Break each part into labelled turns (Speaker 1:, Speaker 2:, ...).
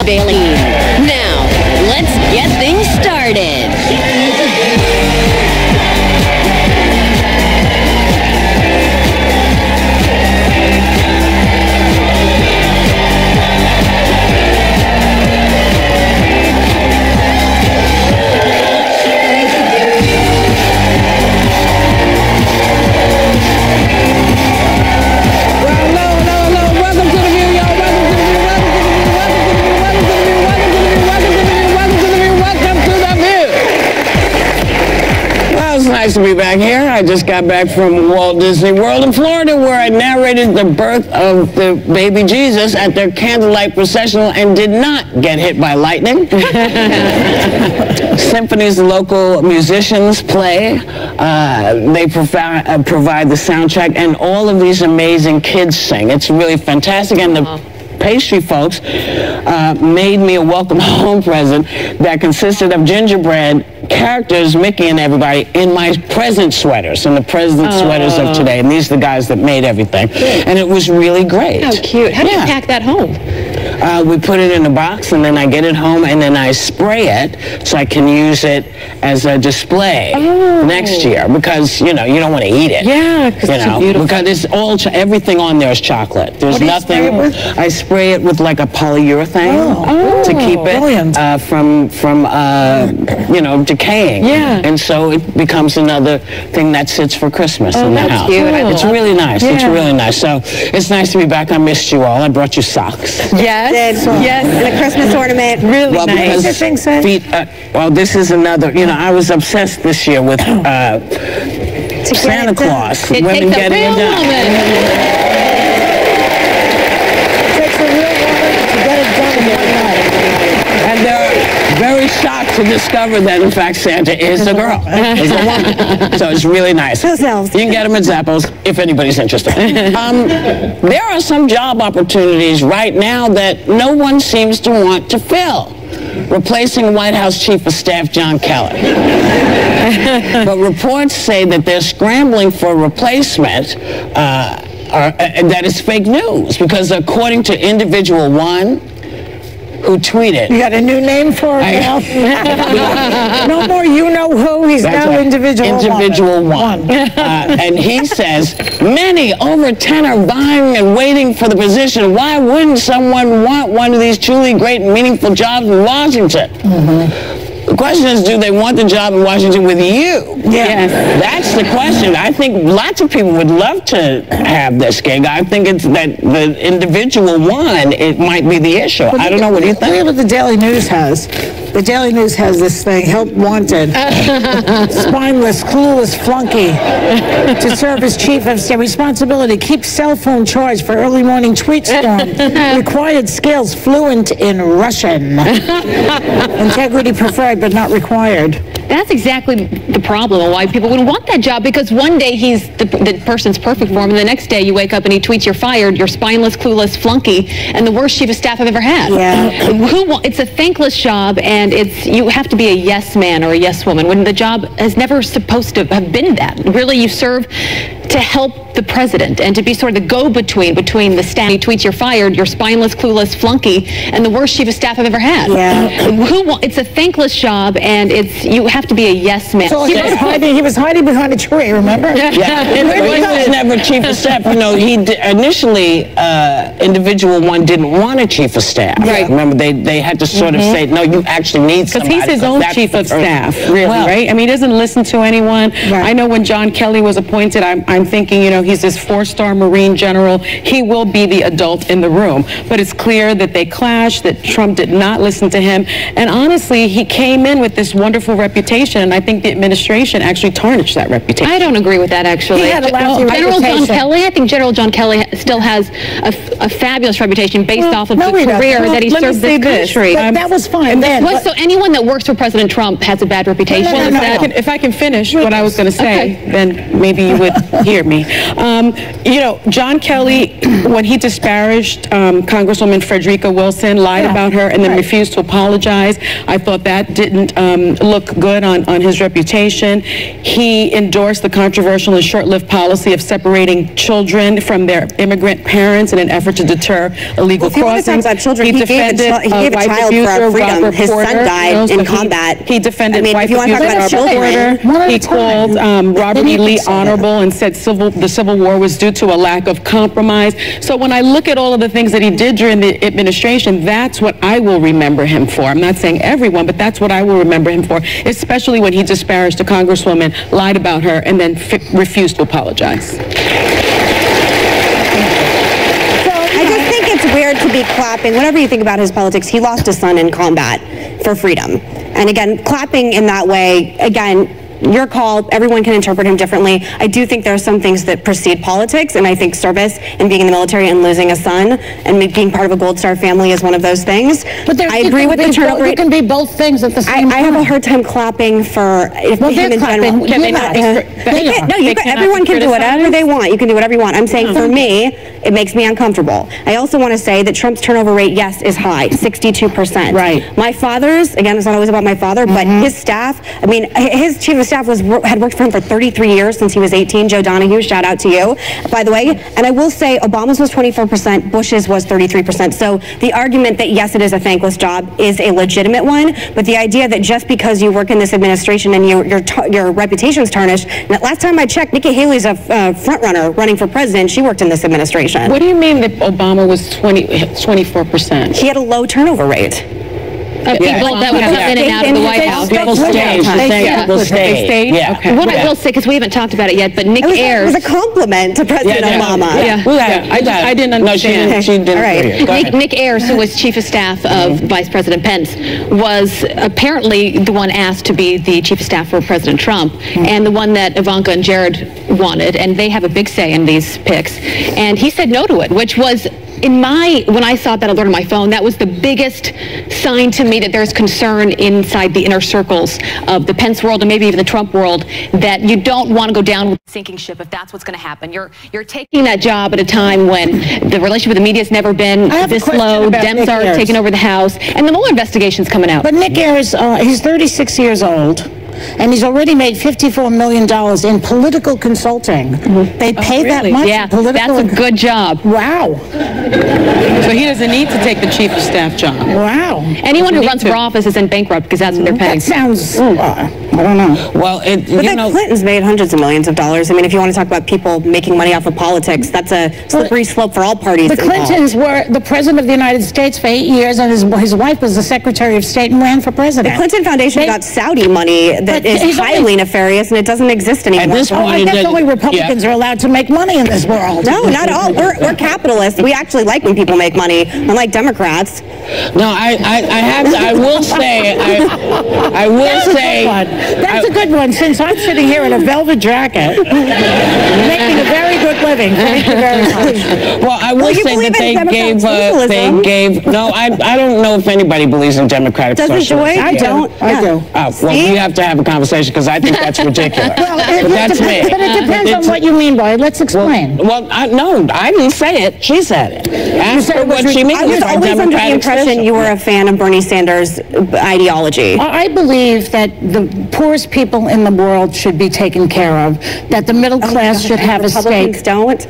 Speaker 1: Bailey. Now, let's get things started.
Speaker 2: Nice to be back here. I just got back from Walt Disney World in Florida, where I narrated the birth of the baby Jesus at their candlelight processional and did not get hit by lightning. Symphonies, the local musicians play. They provide the soundtrack, and all of these amazing kids sing. It's really fantastic, and the pastry folks made me a welcome home present that consisted of gingerbread characters, Mickey and everybody, in my present sweaters, and the present sweaters of today. And these are the guys that made everything. And it was really great.
Speaker 3: How cute. How do you pack that home?
Speaker 2: We put it in a box, and then I get it home, and then I spray it so I can use it as a display next year, because, you know, you don't want to eat it.
Speaker 3: Yeah, because it's so beautiful.
Speaker 2: Because it's all, everything on there is chocolate. There's nothing. I spray it with like a polyurethane to keep it from you know, decaying.
Speaker 3: Yeah.
Speaker 2: And so it becomes another thing that sits for Christmas in the house.
Speaker 3: Cute.
Speaker 2: It's really nice. Yeah. It's really nice. So it's nice to be back. I missed you all. I brought you socks.
Speaker 3: Yes. Yes.
Speaker 4: And a Christmas ornament.
Speaker 3: Really
Speaker 2: well,
Speaker 3: nice.
Speaker 2: Because feet, well, this is another, you know, I was obsessed this year with Santa Claus.
Speaker 3: It
Speaker 2: women
Speaker 3: takes a
Speaker 2: getting
Speaker 3: real
Speaker 2: it done.
Speaker 3: woman.
Speaker 5: It takes a real woman to get it done in one night.
Speaker 2: And they're very shocked to discover that, in fact, Santa is a girl. Is a woman. So it's really nice. You can get them at Zappos if anybody's interested. There are some job opportunities right now that no one seems to want to fill. Replacing White House Chief of Staff John Kelly. But reports say that they're scrambling for a replacement that is fake news, because according to Individual One, who tweeted.
Speaker 5: You got a new name for it now? No more you know who. He's now
Speaker 2: right.
Speaker 5: Individual
Speaker 2: One. And he says, many, over 10, are vying and waiting for the position. Why wouldn't someone want one of these truly great and meaningful jobs in Washington? The question is, do they want the job in Washington with you?
Speaker 5: Yes.
Speaker 2: That's the question. I think lots of people would love to have this gig. I think it's that the Individual One, it might be the issue. I don't know. What do you think?
Speaker 5: Look at what the Daily News has. The Daily News has this thing, help wanted. Spineless, clueless flunky to serve as chief of staff. Responsibility, keep cell phone charged for early morning tweet storm. Required skills, fluent in Russian. Integrity preferred, but not required.
Speaker 3: That's exactly the problem and why people would want that job, because one day he's the person's perfect for him, and the next day you wake up and he tweets, you're fired, you're spineless, clueless flunky, and the worst chief of staff I've ever had.
Speaker 5: Yeah.
Speaker 3: It's a thankless job, and you have to be a yes man or a yes woman when the job is never supposed to have been that. Really, you serve to help the president and to be sort of the go-between between the staff. He tweets, you're fired, you're spineless, clueless flunky, and the worst chief of staff I've ever had.
Speaker 5: Yeah.
Speaker 3: It's a thankless job, and you have to be a yes man.
Speaker 5: So he was hiding behind a tree, remember?
Speaker 2: Yeah. He was never chief of staff. You know, initially, Individual One didn't want a chief of staff.
Speaker 3: Right.
Speaker 2: Remember, they had to sort of say, no, you actually need somebody.
Speaker 6: Because he's his own chief of staff, really, right? I mean, he doesn't listen to anyone. Right. I know when John Kelly was appointed, I'm thinking, you know, he's this 4-star Marine general. He will be the adult in the room. But it's clear that they clashed, that Trump did not listen to him. And honestly, he came in with this wonderful reputation, and I think the administration actually tarnished that reputation.
Speaker 3: I don't agree with that, actually.
Speaker 5: He had a lousy
Speaker 3: General
Speaker 5: reputation.
Speaker 3: John Kelly, I think General John Kelly still has a fabulous reputation based off of the career that he served this country.
Speaker 5: That was fine then.
Speaker 3: Was So anyone that works for President Trump has a bad reputation?
Speaker 6: Well, if I can finish what I was going to say, then maybe you would hear me. You know, John Kelly, when he disparaged Congresswoman Frederica Wilson, lied about her, and then refused to apologize, I thought that didn't look good on his reputation. He endorsed the controversial and short-lived policy of separating children from their immigrant parents in an effort to deter illegal crossings.
Speaker 4: Children, he defended a child for our freedom. His son died in combat.
Speaker 6: He defended wife
Speaker 4: if you want to
Speaker 6: abuser
Speaker 4: talk about
Speaker 6: Porter. He called Robert E. Lee honorable and said the Civil War was due to a lack of compromise. So when I look at all of the things that he did during the administration, that's what I will remember him for. I'm not saying everyone, but that's what I will remember him for, especially when he disparaged a congresswoman, lied about her, and then refused to apologize.
Speaker 4: It's weird to be clapping. Whatever you think about his politics, he lost his son in combat for freedom. And again, clapping in that way, again, your call, everyone can interpret him differently. I do think there are some things that precede politics, and I think service and being in the military and losing a son and being part of a Gold Star family is one of those things.
Speaker 5: But
Speaker 4: I agree with the turnover rate.
Speaker 5: You can be both things at the same time.
Speaker 4: I have a hard time clapping for him in general.
Speaker 6: Can they not?
Speaker 4: Everyone can do whatever they want. You can do whatever you want. I'm saying for me, it makes me uncomfortable. I also want to say that Trump's turnover rate, yes, is high, 62%.
Speaker 5: Right.
Speaker 4: My father's, again, it's not always about my father, but his staff, I mean, his chief of staff had worked for him for 33 years since he was 18. Joe Donahue, shout out to you, by the way. And I will say Obama's was 24%, Bush's was 33%. So the argument that, yes, it is a thankless job is a legitimate one, but the idea that just because you work in this administration and your reputation's tarnished, and last time I checked, Nikki Haley's a front runner running for president. She worked in this administration.
Speaker 6: What do you mean that Obama was 24%?
Speaker 4: He had a low turnover rate.
Speaker 3: People that would come in and out of the White House.
Speaker 2: People stayed. They stayed.
Speaker 6: Yeah. Okay.
Speaker 3: What I will say, because we haven't talked about it yet, but Nick
Speaker 4: It
Speaker 3: Ayers.
Speaker 4: was a compliment to President Obama.
Speaker 6: I didn't understand.
Speaker 2: No, she didn't.
Speaker 4: All right.
Speaker 3: Nick Ayers, who was chief of staff of Vice President Pence, was apparently the one asked to be the chief of staff for President Trump, and the one that Ivanka and Jared wanted, and they have a big say in these picks. And he said no to it, which was, when I saw that alert on my phone, that was the biggest sign to me that there's concern inside the inner circles of the Pence world and maybe even the Trump world, that you don't want to go down with a sinking ship if that's what's going to happen. You're taking that job at a time when the relationship with the media has never been this low. Dems are taking over the House, and the Mueller investigation's coming out.
Speaker 5: But Nick Ayers, he's 36 years old. And he's already made $54 million in political consulting. They pay that much?
Speaker 3: Yeah, that's a good job.
Speaker 5: Wow.
Speaker 6: So he doesn't need to take the chief of staff job.
Speaker 5: Wow.
Speaker 3: Anyone who runs for office is in bankrupt because that's what they're paying.
Speaker 5: That sounds, I don't know.
Speaker 2: Well,
Speaker 4: But Clinton's made hundreds of millions of dollars. I mean, if you want to talk about people making money off of politics, that's a slippery slope for all parties
Speaker 5: The Clintons were the president of the United States for 8 years, and his wife was the Secretary of State and ran for president.
Speaker 4: The Clinton Foundation got Saudi money that is highly nefarious, and it doesn't exist anymore.
Speaker 2: At this point,
Speaker 5: I guess only Republicans are allowed to make money in this world.
Speaker 4: No, not all. We're capitalists. We actually like when people make money, unlike Democrats.
Speaker 2: No, I will say,
Speaker 5: That's a good one, since I'm sitting here in a velvet jacket, making a very good living. Thank you very much.
Speaker 2: Well, I will say that they gave, no, I don't know if anybody believes in democratic socialism.
Speaker 4: I don't.
Speaker 5: I do.
Speaker 2: Oh, well, we have to have a conversation because I think that's ridiculous.
Speaker 5: Well,
Speaker 2: but that's me.
Speaker 5: But it depends on what you mean by it. Let's explain.
Speaker 2: Well, no, I didn't say it. She said it. Ask her what she means
Speaker 4: I was
Speaker 2: by
Speaker 4: always under the
Speaker 2: democratic
Speaker 4: impression
Speaker 2: socialism.
Speaker 4: you were a fan of Bernie Sanders' ideology.
Speaker 5: I believe that the poorest people in the world should be taken care of, that the middle class should have a stake.
Speaker 4: Republicans don't.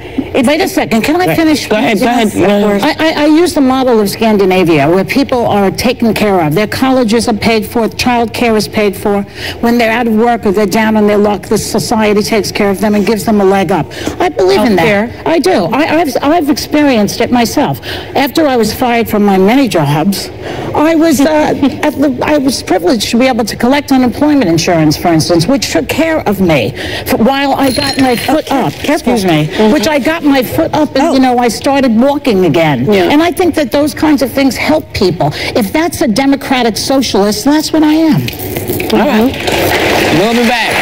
Speaker 5: Wait a second, can I finish?
Speaker 2: Go ahead.
Speaker 5: I use the model of Scandinavia, where people are taken care of. Their colleges are paid for, child care is paid for. When they're out of work or they're down on their luck, the society takes care of them and gives them a leg up. I believe in that. I do. I've experienced it myself. After I was fired from my many jobs, I was privileged to be able to collect unemployment insurance, for instance, which took care of me while I got my foot up. Excuse me. Which I got my foot up and, I started walking again. Yeah. And I think that those kinds of things help people. If that's a democratic socialist, that's what I am.
Speaker 2: All right. We'll be back.